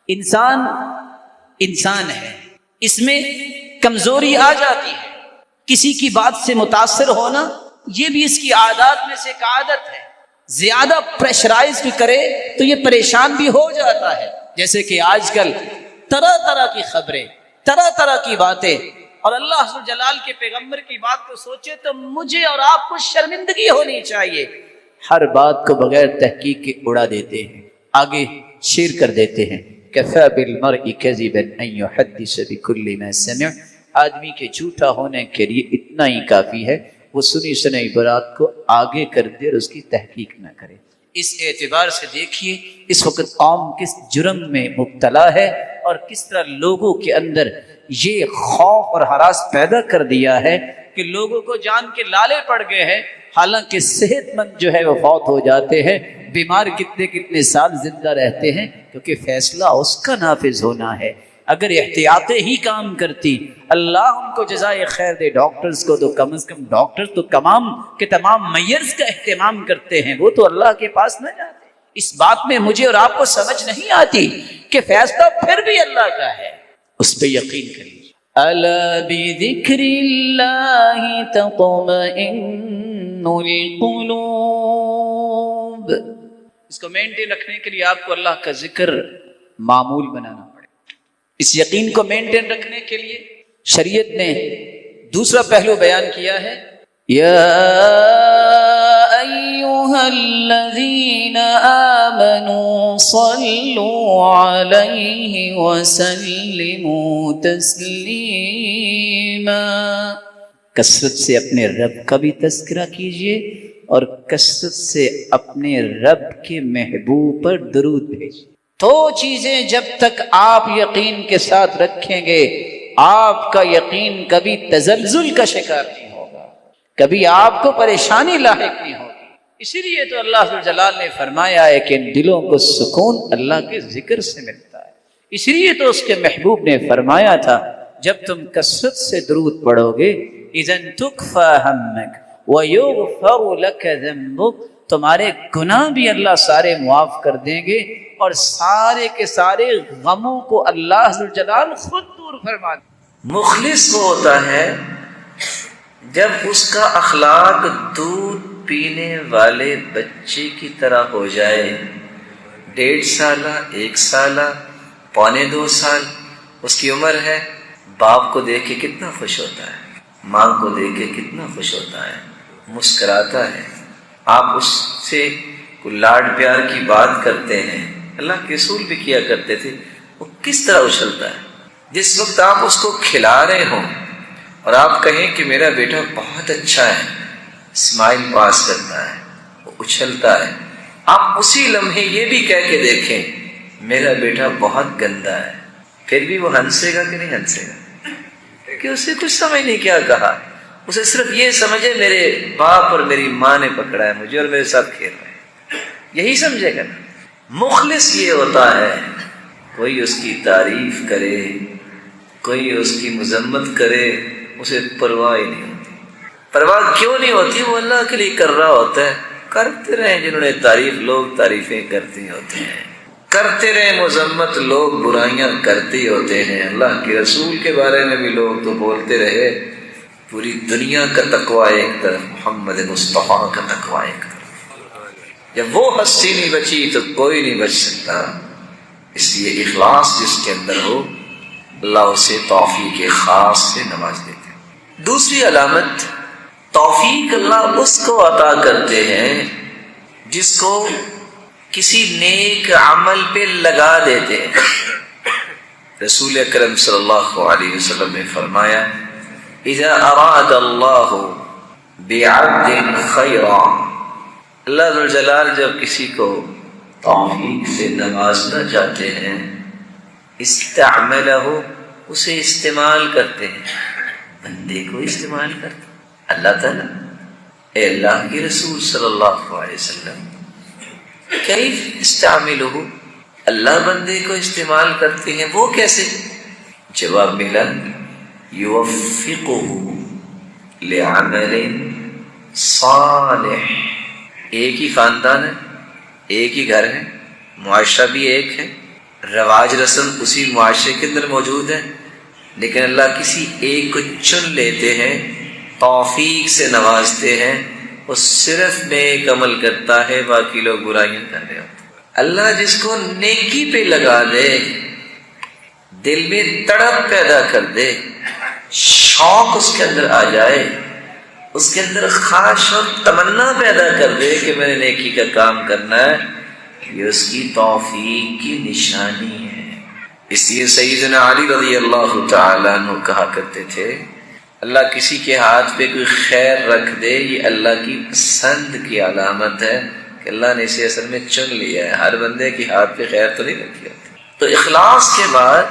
انسان انسان ہے، اس میں کمزوری آ جاتی ہے، کسی کی بات سے متاثر ہونا یہ بھی اس کی عادات میں سے ایک عادت ہے۔ زیادہ پریشرائز بھی کرے تو یہ پریشان بھی ہو جاتا ہے، جیسے کہ آج کل طرح طرح کی خبریں، طرح طرح کی باتیں، اور اللہ ذو جلال کے پیغمبر کی بات کو سوچے تو مجھے اور آپ کو شرمندگی ہونی چاہیے۔ ہر بات کو بغیر تحقیق کے اڑا دیتے ہیں، آگے شیئر کر دیتے ہیں۔ کفی بالمرء کذبا ان یحدث بکل ما سمع، آدمی کے جھوٹا ہونے کے لیے اتنا ہی کافی ہے وہ سنی سنائی بات کو آگے کر دے اور اس کی تحقیق نہ کرے۔ اس اعتبار سے دیکھیے اس وقت قوم کس جرم میں مبتلا ہے اور کس طرح لوگوں کے اندر یہ خوف اور ہراس پیدا کر دیا ہے کہ لوگوں کو جان کے لالے پڑ گئے ہیں، حالانکہ صحت مند جو ہے وہ فوت ہو جاتے ہیں، بیمار کتنے کتنے سال زندہ رہتے ہیں، کیونکہ فیصلہ اس کا نافذ ہونا ہے۔ اگر احتیاطیں ہی کام کرتی، اللہ ان کو جزائے خیر دے، ڈاکٹرز کو تو کم از کم ڈاکٹر تو تمام کے تمام میئرز کا اہتمام کرتے ہیں، وہ تو اللہ کے پاس نہ جاتے۔ اس بات میں مجھے اور آپ کو سمجھ نہیں آتی کہ فیصلہ پھر بھی اللہ کا ہے، اس پہ یقین کریے۔ الا بذکر اللہ تطمئن القلوب، اس کو مینٹین رکھنے کے لیے آپ کو اللہ کا ذکر معمول بنانا پڑے۔ اس یقین کو مینٹین رکھنے کے لیے شریعت نے دوسرا پہلو بیان کیا ہے، یا ایھا الذین آمنوا صلوا علیہ وسلموا تسلیما، کثرت سے اپنے رب کا بھی تذکرہ کیجئے اور کثرت سے اپنے رب کے محبوب پر درود بھیجئے۔ دو چیزیں جب تک آپ یقین کے ساتھ رکھیں گے، آپ کا یقین کبھی تزلزل کا شکار نہیں ہوگا، کبھی آپ کو پریشانی لاحق نہیں ہوگی۔ اسی لیے تو اللہ ذو جلال نے فرمایا ہے کہ ان دلوں کو سکون اللہ کے ذکر سے ملتا ہے۔ اسی لیے تو اس کے محبوب نے فرمایا تھا جب تم کثرت سے درود پڑھو گے، اذن تکفی ہمک ویغفر لک ذنبک، تمہارے گناہ بھی اللہ سارے معاف کر دیں گے اور سارے کے سارے غموں کو اللہ ذو جلال خود دور فرما دیں۔ مخلص وہ ہوتا ہے جب اس کا اخلاق دودھ پینے والے بچے کی طرح ہو جائے، 1.5 سالہ، 1 سالہ، 1.25 سال اس کی عمر ہے، باپ کو دیکھ کے کتنا خوش ہوتا ہے، ماں کو دیکھ کے کتنا خوش ہوتا ہے، مسکراتا ہے۔ آپ اس سے لاڈ پیار کی بات کرتے ہیں، اللہ کے رسول بھی کیا کرتے تھے، وہ کس طرح اچھلتا ہے۔ جس وقت آپ اس کو کھلا رہے ہوں اور آپ کہیں کہ میرا بیٹا بہت اچھا ہے، اسمائل پاس کرتا ہے، وہ اچھلتا ہے۔ آپ اسی لمحے یہ بھی کہہ کے دیکھیں میرا بیٹا بہت گندا ہے، پھر بھی وہ ہنسے گا کہ نہیں ہنسے گا؟ کہ اسے کچھ سمجھ نہیں کیا کہا، اسے صرف یہ سمجھے میرے باپ اور میری ماں نے پکڑا ہے مجھے اور میرے ساتھ کھیل رہے ہیں، یہی سمجھے گا۔ مخلص یہ ہوتا ہے، کوئی اس کی تعریف کرے، کوئی اس کی مذمت کرے، اسے پرواہ ہی نہیں ہوتی۔ پرواہ کیوں نہیں ہوتی؟ وہ اللہ کے لیے کر رہا ہوتا ہے۔ کرتے رہیں جنہوں نے تعریف، لوگ تعریفیں کرتے ہوتے ہیں، کرتے رہیں مذمت، لوگ برائیاں کرتے ہوتے ہیں۔ اللہ کے رسول کے بارے میں بھی لوگ تو بولتے رہے، پوری دنیا کا تقویٰ ایک طرف، محمد مصطفیٰ کا تقویٰ ایک طرف۔ جب وہ ہستی نہیں بچی تو کوئی نہیں بچ سکتا۔ اس لیے اخلاص جس کے اندر ہو، اللہ اسے توفیق خاص سے نواز دیتے ہیں۔ دوسری علامت، توفیق اللہ اس کو عطا کرتے ہیں جس کو کسی نیک عمل پہ لگا دیتے ہیں۔ رسول اکرم صلی اللہ علیہ وسلم نے فرمایا، اذا اراد اللہ بعبد خیرا، اللہ ذو الجلال جب کسی کو توفیق سے نوازنا چاہتے ہیں، استعملہ، اسے استعمال کرتے ہیں، بندے کو استعمال کرتے ہیں۔ اللہ تعالیٰ، اے اللہ کے رسول صلی اللہ علیہ وسلم، کیف استعملہ، اللہ بندے کو استعمال کرتے ہیں، وہ کیسے؟ جواب ملا، یوفقہ لعمل صالح، ایک ہی خاندان ہے، ایک ہی گھر ہے، معاشرہ بھی ایک ہے، رواج رسم اسی معاشرے کے اندر موجود ہے، لیکن اللہ کسی ایک کو چن لیتے ہیں، توفیق سے نوازتے ہیں، وہ صرف نیک عمل کرتا ہے، باقی لوگ برائیاں کر رہے ہوتے ہیں۔ اللہ جس کو نیکی پہ لگا دے، دل میں تڑپ پیدا کر دے، شوق اس کے اندر آ جائے، اس کے اندر خواہش اور تمنا پیدا کر دے کہ میں نے نیکی کا کام کرنا ہے، یہ اس کی توفیق کی نشانی ہے۔ اس لیے سیدنا علی رضی اللہ تعالیٰ عنہ کہا کرتے تھے، اللہ کسی کے ہاتھ پہ کوئی خیر رکھ دے، یہ اللہ کی پسند کی علامت ہے کہ اللہ نے اسے اصل میں چن لیا ہے، ہر بندے کے ہاتھ پہ خیر تو نہیں رکھی ہوتی۔ تو اخلاص کے بعد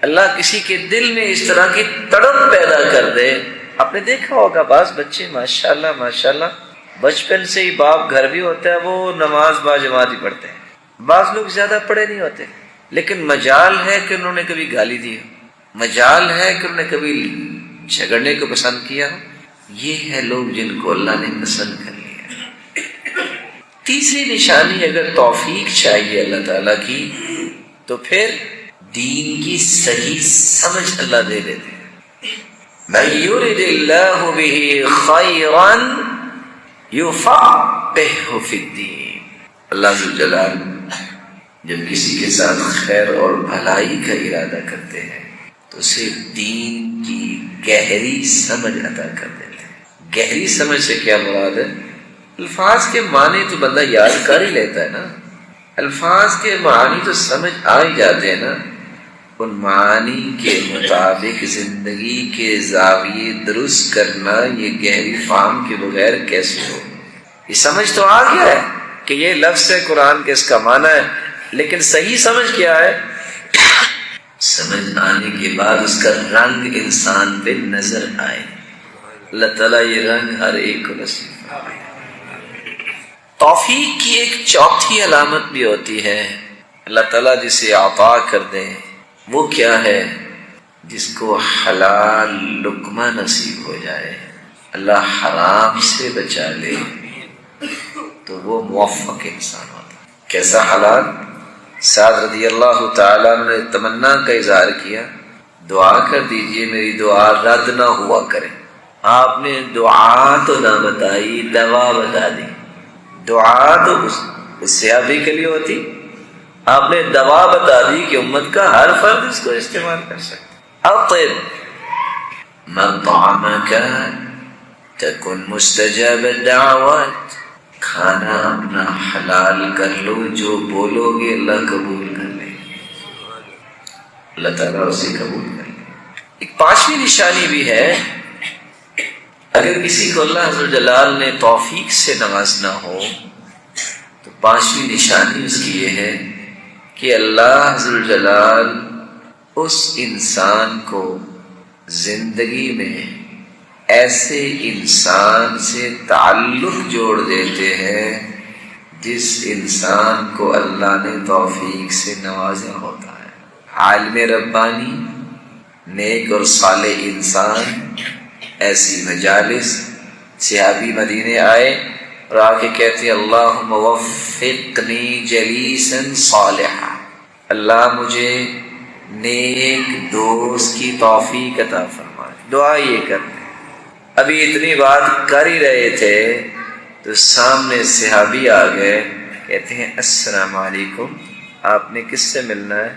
اللہ کسی کے دل میں اس طرح کی تڑپ پیدا کر دے۔ آپ نے دیکھا ہوگا بعض بچے ماشاءاللہ بچپن سے ہی باپ گھر بھی ہوتا ہے، وہ نماز باجماعت ہی پڑھتے ہیں، بعض لوگ زیادہ پڑھے نہیں ہوتے، لیکن مجال ہے کہ انہوں نے کبھی گالی دی ہو، مجال ہے کہ انہوں نے کبھی جھگڑنے کو پسند کیا ہو۔ یہ ہے لوگ جن کو اللہ نے پسند کر لیا۔ تیسری نشانی، اگر توفیق چاہیے اللہ تعالیٰ کی تو پھر دین کی صحیح سمجھ اللہ دے دیتے ہیں۔ مَن يُرِدِ اللَّهُ بِهِ خَيْرًا يُفَقِّهْهُ فِي الدِّينِ۔ اللہ ذوالجلال جب کسی کے ساتھ خیر اور بھلائی کا ارادہ کرتے ہیں تو اسے دین کی گہری سمجھ عطا کر دیتے ہیں۔ گہری سمجھ سے کیا مراد ہے؟ الفاظ کے معنی تو بندہ یاد کر ہی لیتا ہے نا، الفاظ کے معنی تو سمجھ آ ہی جاتے ہیں نا، ان معانی کے مطابق زندگی کے زاویے درست کرنا یہ گہری فہم کے بغیر کیسے ہو؟ یہ سمجھ تو آ گیا ہے کہ یہ لفظ ہے قرآن کے، اس کا معنی ہے، لیکن صحیح سمجھ کیا ہے؟ سمجھ آنے کے بعد اس کا رنگ انسان پہ نظر آئے۔ اللہ تعالیٰ یہ رنگ ہر ایک کو نصیب فرمائے۔ توفیق کی ایک چوتھی علامت بھی ہوتی ہے، اللہ تعالیٰ جسے عطا کر دے، وہ کیا ہے؟ جس کو حلال لقمہ نصیب ہو جائے، اللہ حرام سے بچا لے، تو وہ موفق انسان ہوتا ہے۔ کیسا حلال؟ سعد رضی اللہ تعالیٰ نے تمنا کا اظہار کیا، دعا کر دیجئے میری دعا رد نہ ہوا کرے۔ آپ نے دعا تو نہ بتائی، دوا بتا دی۔ دعا تو اس صحابی کے لیے ہوتی، آپ نے دوا بتا دی کہ امت کا ہر فرد اس کو استعمال کر سکتا۔ اطعم من طعمک تکن مستجاب الدعوات، کھانا اپنا حلال کر لو، جو بولو گے اللہ قبول کر لے، اللہ تعالیٰ اسے قبول کر لے۔ ایک پانچویں نشانی بھی ہے، اگر کسی کو اللہ عز و جلال نے توفیق سے نوازنا ہو تو پانچویں نشانی اس کی یہ ہے کہ اللہ عز و جلال اس انسان کو زندگی میں ایسے انسان سے تعلق جوڑ دیتے ہیں جس انسان کو اللہ نے توفیق سے نوازا ہوتا ہے۔ عالم ربانی، نیک اور صالح انسان، ایسی مجالس، صحابی مدینے آئے اور آ کے کہتے ہیں اللہم وفقنی جلیسا صالحا، اللہ مجھے نیک دوست کی توفیق عطا فرمائے۔ دعا یہ کرتے ہیں۔ ابھی اتنی بات کر ہی رہے تھے تو سامنے صحابی آ گئے، کہتے ہیں السلام علیکم، آپ نے کس سے ملنا ہے؟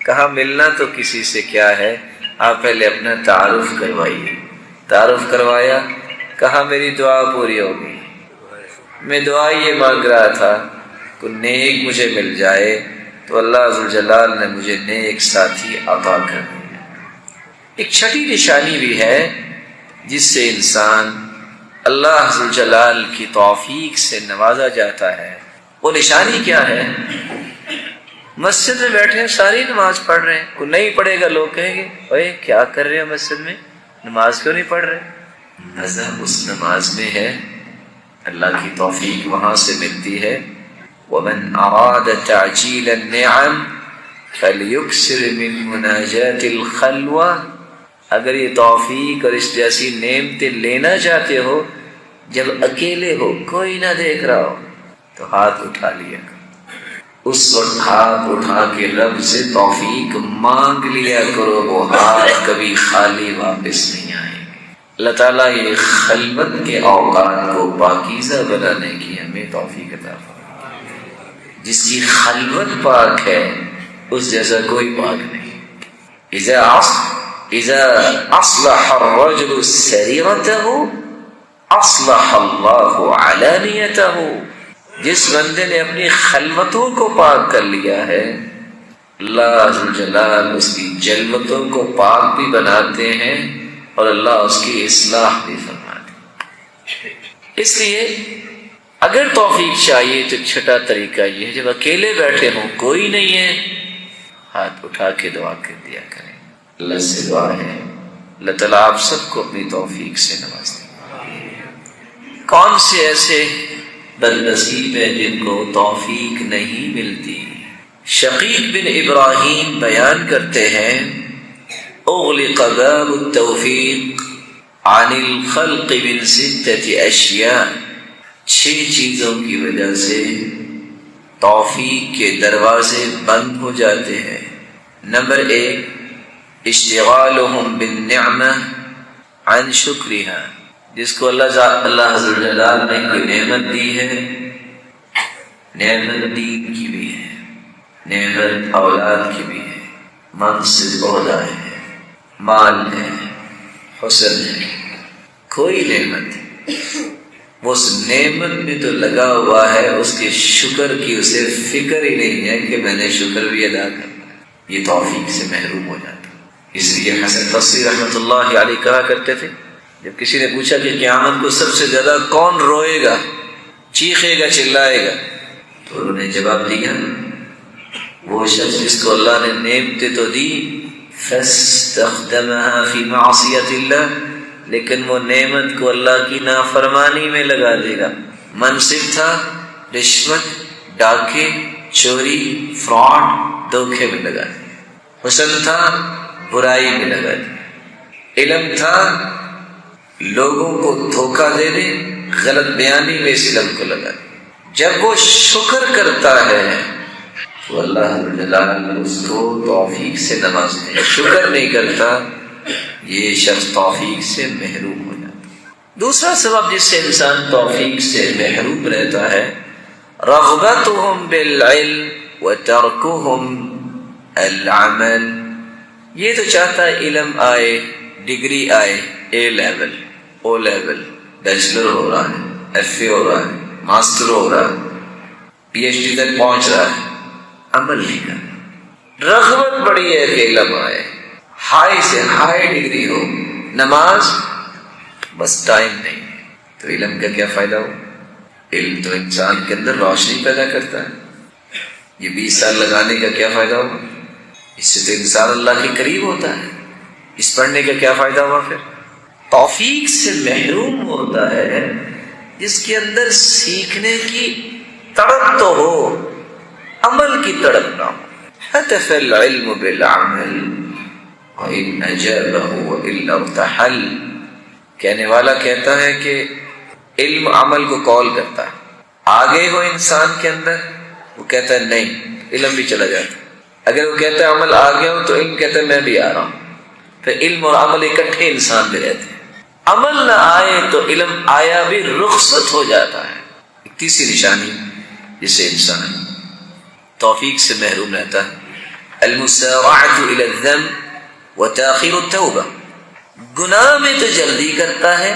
کہا ملنا تو کسی سے کیا ہے، آپ پہلے اپنا تعارف کروائیے۔ تعارف کروایا، کہا میری دعا پوری ہو گئی، میں دعا یہ مانگ رہا تھا کہ نیک مجھے مل جائے، تو اللہ عز و جلال نے مجھے نیک ساتھی عطا کر دیا۔ ایک چھٹی نشانی بھی ہے جس سے انسان اللہ عز و جلال کی توفیق سے نوازا جاتا ہے۔ وہ نشانی کیا ہے؟ مسجد میں بیٹھے ہیں، ساری نماز پڑھ رہے ہیں، کوئی نہیں پڑھے گا لوگ کہیں گے اوے کیا کر رہے ہو مسجد میں، نماز کیوں نہیں پڑھ رہے؟ مزہ اس نماز میں ہے، اللہ کی توفیق وہاں سے ملتی ہے۔ وَمَنْ أَرَادَ تَعْجِيلَ النِّعَمِ فَلْيُكْسِرْ مِنْ مُنَاجَاةِ الْخَلْوَةِ، اگر یہ توفیق اور اس جیسی نعمتیں لینا چاہتے ہو جب اکیلے ہو، کوئی نہ دیکھ رہا ہو، تو ہاتھ اٹھا لیا کرو، اس وقت ہاتھ اٹھا کے رب سے توفیق مانگ لیا کرو، وہ ہاتھ کبھی خالی واپس نہیں آئیں گے۔ اللہ تعالیٰ یہ خلوت کے اوقات کو پاکیزہ بنانے کی ہمیں توفیق عطا فرمائے۔ جس کی خلوت پاک ہے اس جیسا کوئی پاک نہیں۔ اذا اصلح الرجل سریرته اصلح اللہ علانیتہ، جس بندے نے اپنی خلوتوں کو پاک کر لیا ہے اللہ عز و جلال اس کی جلوتوں کو پاک بھی بناتے ہیں اور اللہ اس کی اصلاح بھی فرماتے ہیں۔ اس لیے اگر توفیق چاہیے تو چھٹا طریقہ یہ ہے، جب اکیلے بیٹھے ہوں کوئی نہیں ہے، ہاتھ اٹھا کے دعا کر دیا کریں۔ اللہ سے دعا ہے اللہ تعالیٰ آپ سب کو اپنی توفیق سے نواز دیں۔ کون سے ایسے بدنصیب ہیں جن کو توفیق نہیں ملتی؟ شقیق بن ابراہیم بیان کرتے ہیں اغلق باب التوفیق عن الخلق من 6 اشیاء، 6 چیزوں کی وجہ سے توفیق کے دروازے بند ہو جاتے ہیں۔ نمبر 1 اشتغالهم بالنعمہ عن شکرہا، جس کو اللہ عز و جل نے کوئی نعمت دی ہے، نعمت دین کی بھی ہے، نعمت اولاد کی بھی ہے، منصب عہدہ ہے، مال ہے، حسن ہے، کوئی نعمت وہ اس نعمت میں تو لگا ہوا ہے، اس کے شکر کی اسے فکر ہی نہیں ہے کہ میں نے شکر بھی ادا کرنا ہے، یہ توفیق سے محروم ہو جاتا ہے۔ اس لیے حسن بصری رحمۃ اللہ علیہ کہا کرتے تھے، جب کسی نے پوچھا کہ قیامت کو سب سے زیادہ کون روئے گا، چیخے گا، چلائے گا، تو انہوں نے جواب دیا وہ شخص جس کو اللہ نے نعمتیں تو دی فاستخدمها فی معصیت اللہ، لیکن وہ نعمت کو اللہ کی نافرمانی میں لگا دے گا۔ منصب تھا، رشوت، ڈاکے، چوری، فراڈ، دھوکے میں لگا دیا۔ حسن تھا، برائی میں لگا دیا۔ علم تھا، لوگوں کو دھوکہ دینے، غلط بیانی میں اس علم کو لگا دیا۔ جب وہ شکر کرتا ہے تو اللہ جل اس کو توفیق سے نوازتے ہیں، شکر نہیں کرتا یہ شخص توفیق سے محروم ہو جاتا ہے۔ دوسرا سبب جس سے انسان توفیق سے محروم رہتا ہے رغبتهم بالعلم وترکهم العمل، یہ تو چاہتا ہے علم آئے، ڈگری آئے، اے لیول، او لیول، بیچلر ہو رہا ہے، ایف اے ہو رہا ہے، ماسٹر ہو رہا ہے، پی ایچ ڈی تک پہنچ رہا ہے، عمل نہیں کرنا۔ رغبت بڑی ہے کہ علم آئے، ہائی سے ہائی ڈگری ہو، نماز بس ٹائم نہیں، تو علم کا کیا فائدہ ہو؟ علم تو انسان کے اندر روشنی پیدا کرتا ہے، یہ 20 سال لگانے کا کیا فائدہ ہوا؟ اس سے تو انسان اللہ کے قریب ہوتا ہے، اس پڑھنے کا کیا فائدہ ہوا؟ پھر توفیق سے محروم ہوتا ہے جس کے اندر سیکھنے کی تڑپ تو ہو، عمل کی تڑپ نہ ہو۔ حتف العلم بالعمل وإن أجابه وإلا ارتحل، کہنے والا کہتا ہے کہ علم عمل کو کال کرتا ہے، آگے ہو انسان کے اندر، وہ کہتا ہے نہیں، علم بھی چلا جاتا ہے۔ اگر وہ کہتا ہے عمل آ گیا ہو تو علم کہتا ہے میں بھی آ رہا ہوں، پھر علم اور عمل اکٹھے انسان میں رہتے ہیں۔ عمل نہ آئے تو علم آیا بھی رخصت ہو جاتا ہے۔ ایک تیسری نشانی جس سے انسان توفیق سے محروم رہتا ہے المسارعۃ الی الذنب وتاخیر التوبہ، گناہ میں تو جلدی کرتا ہے،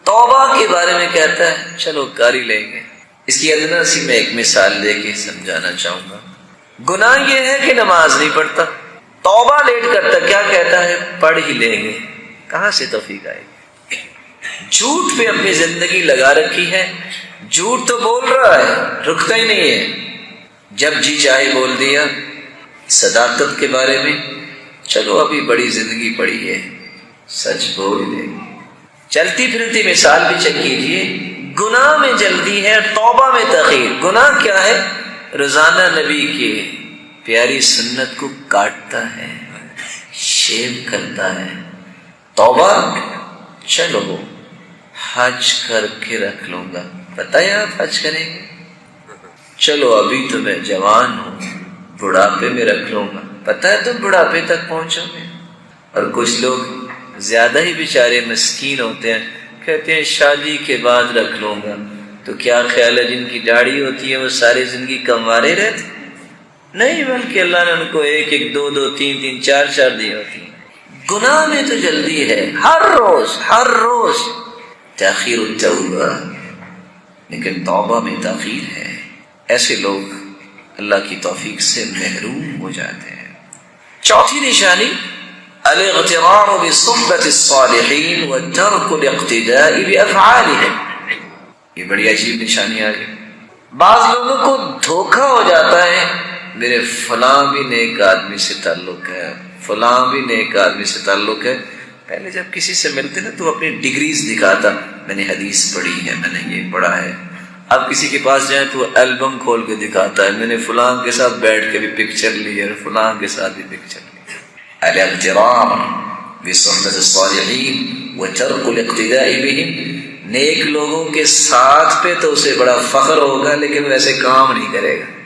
توبہ کے بارے میں کہتا ہے چلو کر ہی لیں گے۔ اس کی ادنا سی میں ایک مثال دے کے سمجھانا چاہوں گا۔ گناہ یہ ہے کہ نماز نہیں پڑھتا، توبہ لیٹ کرتا، کیا کہتا ہے پڑھ ہی لیں گے، کہاں سے توفیق آئے گی؟ جھوٹ پہ اپنی زندگی لگا رکھی ہے، جھوٹ تو بول رہا ہے، رکتا ہی نہیں ہے، جب جی چاہے بول دیا۔ صداقت کے بارے میں چلو ابھی بڑی زندگی پڑی ہے، سچ بول لیں گے۔ چلتی پھرتی مثال بھی چیک کیجیے، گناہ میں جلدی ہے، توبہ میں تاخیر۔ گناہ کیا ہے؟ روزانہ نبی کے پیاری سنت کو کاٹتا ہے، شیو کرتا ہے۔ توبہ چلو حج کر کے رکھ لوں گا، پتہ ہے آپ حج کریں گے، چلو ابھی تو میں جوان ہوں، بڑھاپے میں رکھ لوں گا، پتہ ہے تم بڑھاپے تک پہنچو گے۔ اور کچھ لوگ زیادہ ہی بیچارے مسکین ہوتے ہیں، کہتے ہیں شادی کے بعد رکھ لوں گا۔ تو کیا خیال ہے جن کی داڑھی ہوتی ہے وہ ساری زندگی کنوارے رہتے؟ نہیں، بلکہ اللہ نے ان کو ایک ایک، دو دو، تین تین، چار چار دی ہوتی ہیں۔ گناہ میں تو جلدی ہے، ہر روز تاخیر التوبہ، لیکن توبہ میں تاخیر ہے۔ ایسے لوگ اللہ کی توفیق سے محروم ہو جاتے ہیں۔ چوتھی نشانی الاغترار بصحبة الصالحین وترک الاقتداء بافعالهم۔ یہ بڑی عجیب نشانی آ گئی۔ بعض لوگوں کو دھوکا ہو جاتا ہے، میرے فلاں بھی نیک آدمی سے تعلق ہے، فلاں بھی نیک آدمی سے تعلق ہے۔ پہلے جب کسی سے ملتے نا تو اپنی ڈگریز دکھاتا، میں نے حدیث پڑھی ہے، میں نے یہ پڑھا ہے۔ اب کسی کے پاس جائیں تو البم کھول کے دکھاتا ہے، میں نے فلاں کے ساتھ بیٹھ کے بھی پکچر لی ہے، فلاں کے ساتھ بھی پکچر لی۔ الاغترار بصحبة الصالحین وترک الاقتداء بهم، نیک لوگوں کے ساتھ پہ تو اسے بڑا فخر ہوگا لیکن ویسے کام نہیں کرے گا۔